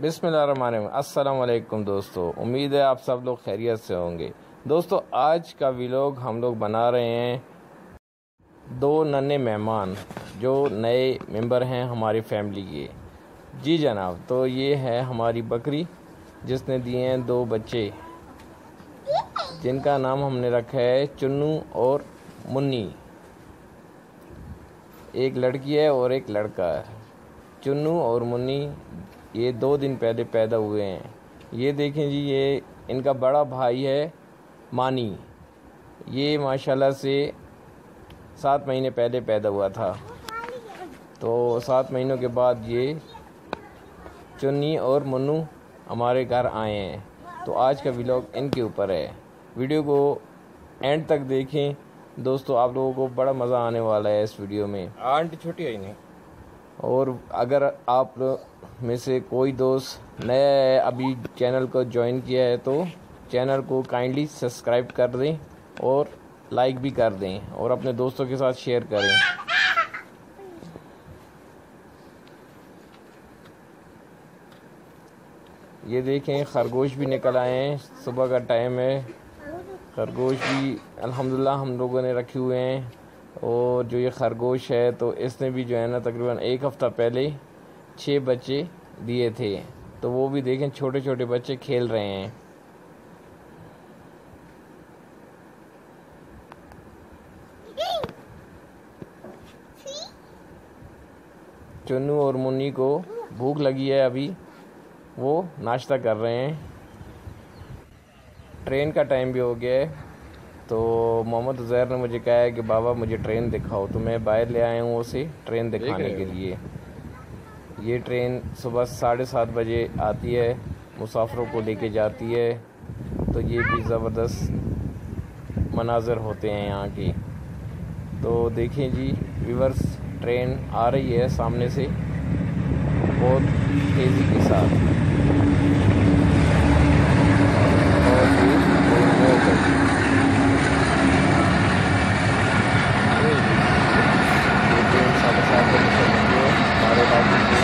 बिस्मिल्लाहिर्रहमानिर्रहीम। अस्सलाम वालेकुम दोस्तों, उम्मीद है आप सब लोग खैरियत से होंगे। दोस्तों आज का व्लॉग हम लोग बना रहे हैं दो नन्हे मेहमान जो नए मेंबर हैं हमारी फैमिली के। जी जनाब, तो ये है हमारी बकरी जिसने दिए हैं दो बच्चे जिनका नाम हमने रखा है चुन्नू और मुन्नी। एक लड़की है और एक लड़का है। चुन्नू और मुन्नी ये 2 दिन पहले पैदा हुए हैं। ये देखें जी, ये इनका बड़ा भाई है मानी। ये माशाल्लाह से 7 महीने पहले पैदा हुआ था। तो 7 महीनों के बाद ये चुन्नी और मुन्नू हमारे घर आए हैं। तो आज का व्लॉग इनके ऊपर है। वीडियो को एंड तक देखें दोस्तों, आप लोगों को बड़ा मज़ा आने वाला है इस वीडियो में। आंटी छोटी है नहीं। और अगर आप में से कोई दोस्त नया है, अभी चैनल को ज्वाइन किया है, तो चैनल को काइंडली सब्सक्राइब कर दें और लाइक भी कर दें और अपने दोस्तों के साथ शेयर करें। ये देखें, खरगोश भी निकल आए हैं। सुबह का टाइम है। खरगोश भी अल्हम्दुलिल्लाह हम लोगों ने रखे हुए हैं। और जो ये खरगोश है तो इसने भी जो है ना तकरीबन 1 हफ़्ता पहले 6 बच्चे दिए थे। तो वो भी देखें, छोटे छोटे बच्चे खेल रहे हैं। चुन्नू और मुन्नी को भूख लगी है, अभी वो नाश्ता कर रहे हैं। ट्रेन का टाइम भी हो गया है। तो मोहम्मद उज़ैर ने मुझे कहा है कि बाबा मुझे ट्रेन दिखाओ, तो मैं बाहर ले आया हूँ उसे ट्रेन दिखाने के लिए। ये ट्रेन सुबह 7:30 बजे आती है, मुसाफिरों को लेके जाती है। तो ये भी ज़बरदस्त मनाज़र होते हैं यहाँ के। तो देखें जी व्यूअर्स, ट्रेन आ रही है सामने से बहुत तेज़ी के साथ। और ये ट्रेन 7:30 बजे चलती है हमारे इलाके से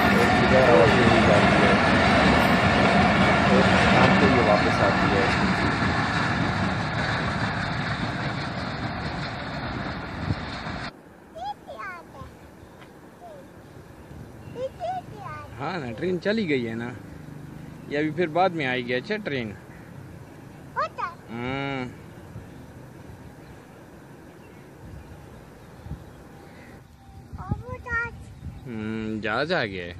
और सीधा रवानगी जाती है और शाम को ये वापस आती है। हाँ ना, ट्रेन चली गई है ना, या अभी फिर बाद में आएगी। अच्छा ट्रेन जहाज आ गया है।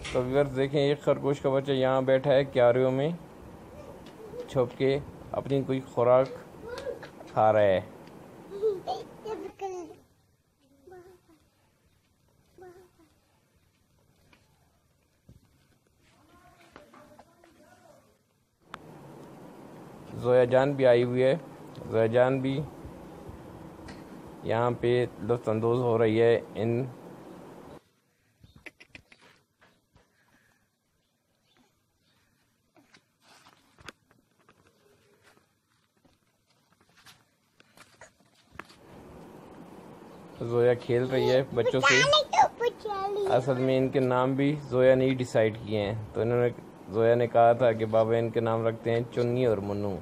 तो व्यूअर्स देखें, एक खरगोश का बच्चा यहाँ बैठा है क्यारियों में छुप के अपनी कोई खुराक खा रहा है। जोया जान भी आई हुई है। जोया जान भी यहाँ पे लुत्फ़अंदोज़ हो रही है इन जोया खेल रही है बच्चों से। असल में इनके नाम भी जोया ने ही डिसाइड किए हैं। तो इन्होंने जोया ने कहा था कि बाबा इनके नाम रखते हैं चुन्नी और मुन्नू।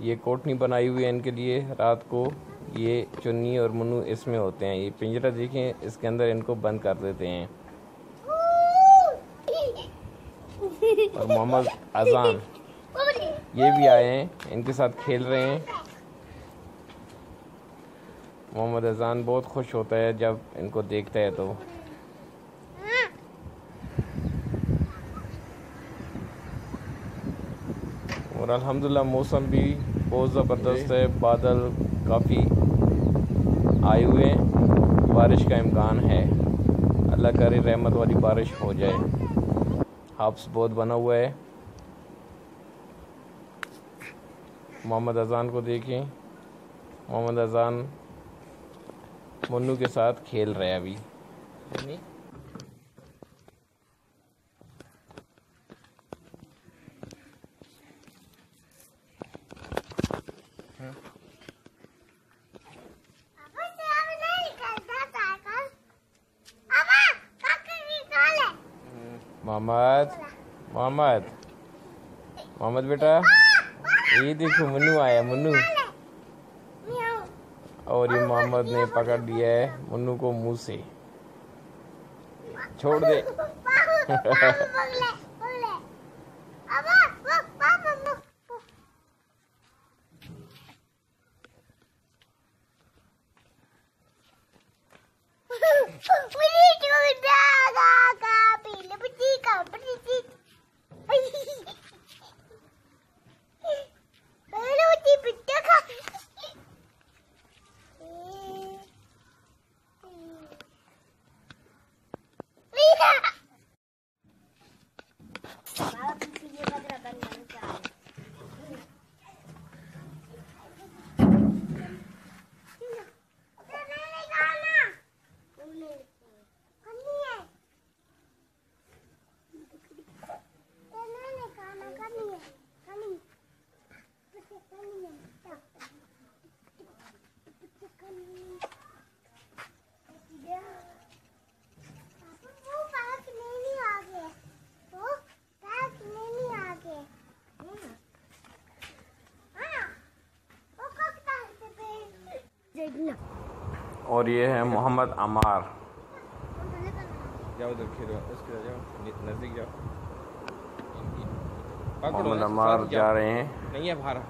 ये कोठनी बनाई हुई है इनके लिए। रात को ये चुन्नी और मुन्नू इसमें होते हैं। ये पिंजरा देखें, इसके अंदर इनको बंद कर देते हैं। और मोहम्मद अजान ये भी आए हैं, इनके साथ खेल रहे हैं। मोहम्मद अजान बहुत खुश होता है जब इनको देखता है। तो और अल्हम्दुलिल्लाह मौसम भी बहुत ज़बरदस्त है। बादल काफ़ी आए हुए हैं, बारिश का इम्कान है। अल्लाह करे रहमत वाली बारिश हो जाए। हाफ्स बहुत बना हुआ है। मोहम्मद अजान को देखें। मोहम्मद अजान मुन्नू के साथ खेल रहे हैं अभी। मोहम्मद मोहम्मद मोहम्मद बेटा, ये देखो मुन्नू आया, मुन्नू। और ये मोहम्मद ने पकड़ लिया है मुन्नू को मुंह से। छोड़ दे। और ये है मोहम्मद अमार। जाओ उधर खेलो, उसके जाओ, नजदीक जाओ। मोहम्मद अमार जा रहे हैं, नहीं है बाहर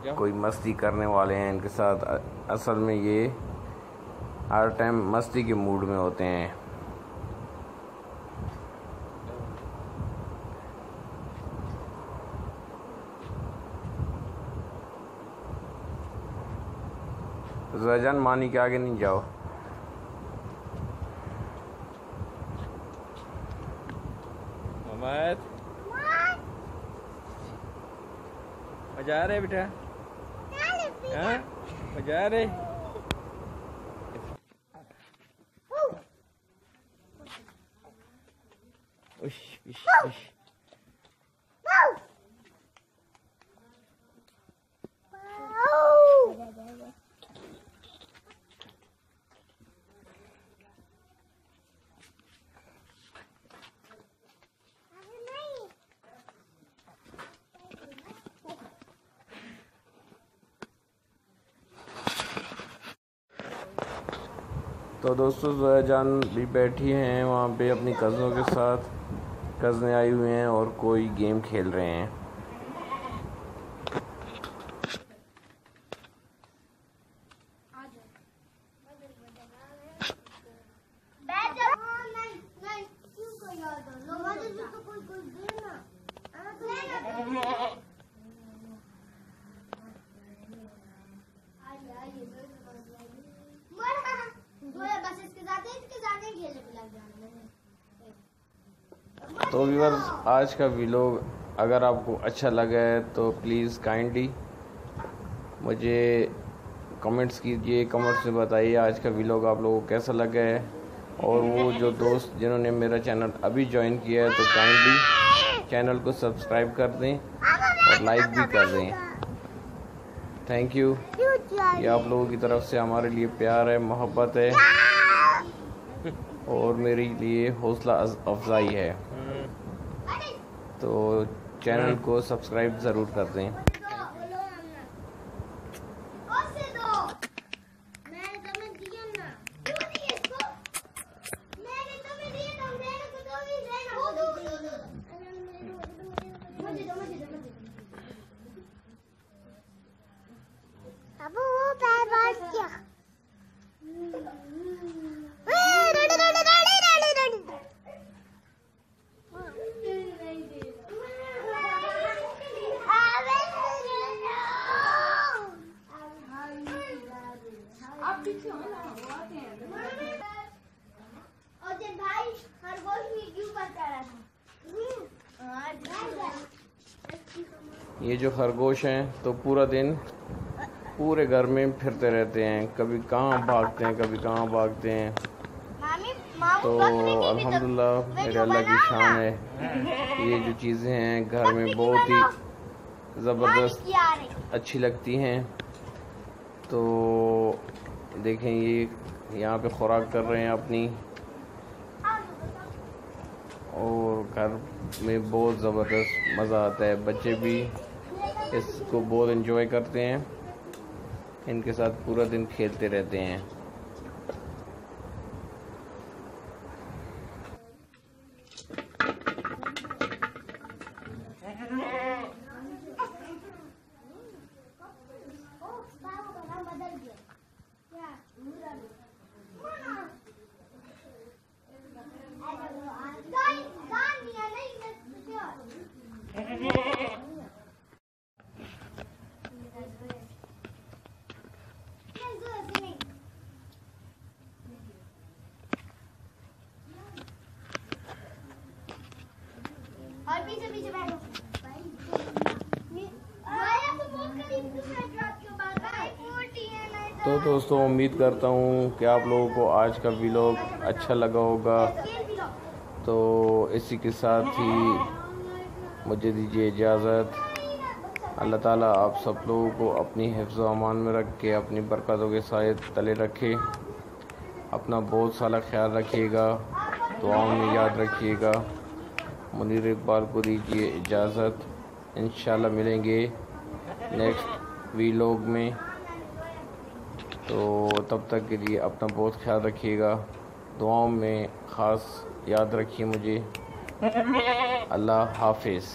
जाओ। कोई मस्ती करने वाले हैं इनके साथ। असल में ये हर टाइम मस्ती के मूड में होते हैं। ज़ैजान मानी के आगे नहीं जाओ। मोहम्मद मजा आ रहा है बेटा? हाँ मजा आ रहा है? उश उश उश। तो दोस्तों ज़ैजान भी बैठी हैं वहाँ पे अपनी कज़नों के साथ। कज़नें आई हुए हैं और कोई गेम खेल रहे हैं। तो व्यूअर्स, आज का व्लॉग अगर आपको अच्छा लगा है तो प्लीज़ काइंडली मुझे कमेंट्स कीजिए। कमेंट्स में बताइए आज का व्लॉग आप लोगों को कैसा लगा है। और वो जो दोस्त जिन्होंने मेरा चैनल अभी ज्वाइन किया है तो काइंडली चैनल को सब्सक्राइब कर दें और लाइक भी कर दें। Thank you. ये आप लोगों की तरफ से हमारे लिए प्यार है, मोहब्बत है और मेरे लिए हौसला अफजाई है। तो चैनल को सब्सक्राइब ज़रूर कर दें। अब वो पैर बांध क्या? भाई खरगोश भी क्यों करता रहा? ये जो खरगोश हैं तो पूरा दिन पूरे घर में फिरते रहते हैं, कभी कहाँ भागते हैं कभी कहाँ भागते हैं। तो अल्हम्दुलिल्लाह मेरे अल्लाह की शान है, ये जो चीज़ें हैं घर में बहुत ही ज़बरदस्त अच्छी लगती हैं। तो देखें ये यहाँ पे खुराक कर रहे हैं अपनी, और घर में बहुत ज़बरदस्त मज़ा आता है। बच्चे भी इसको बहुत एंजॉय करते हैं, इनके साथ पूरा दिन खेलते रहते हैं। और पीछे पीछे बैठो। तो दोस्तों उम्मीद करता हूँ कि आप लोगों को आज का व्लॉग अच्छा लगा होगा। तो इसी के साथ ही मुझे दीजिए इजाज़त। अल्लाह ताला आप सब लोगों को अपनी हिफ्ज़ व अमान में रख के अपनी बरकतों के साए तले रखे। अपना बहुत सारा ख्याल रखिएगा, दुआओं में याद रखिएगा। मुनीर इकबाल को दीजिए इजाज़त। इंशाल्लाह मिलेंगे नेक्स्ट व्लॉग में। तो तब तक के लिए अपना बहुत ख्याल रखिएगा, दुआओं में ख़ास याद रखिए मुझे। अल्लाह हाफिज़।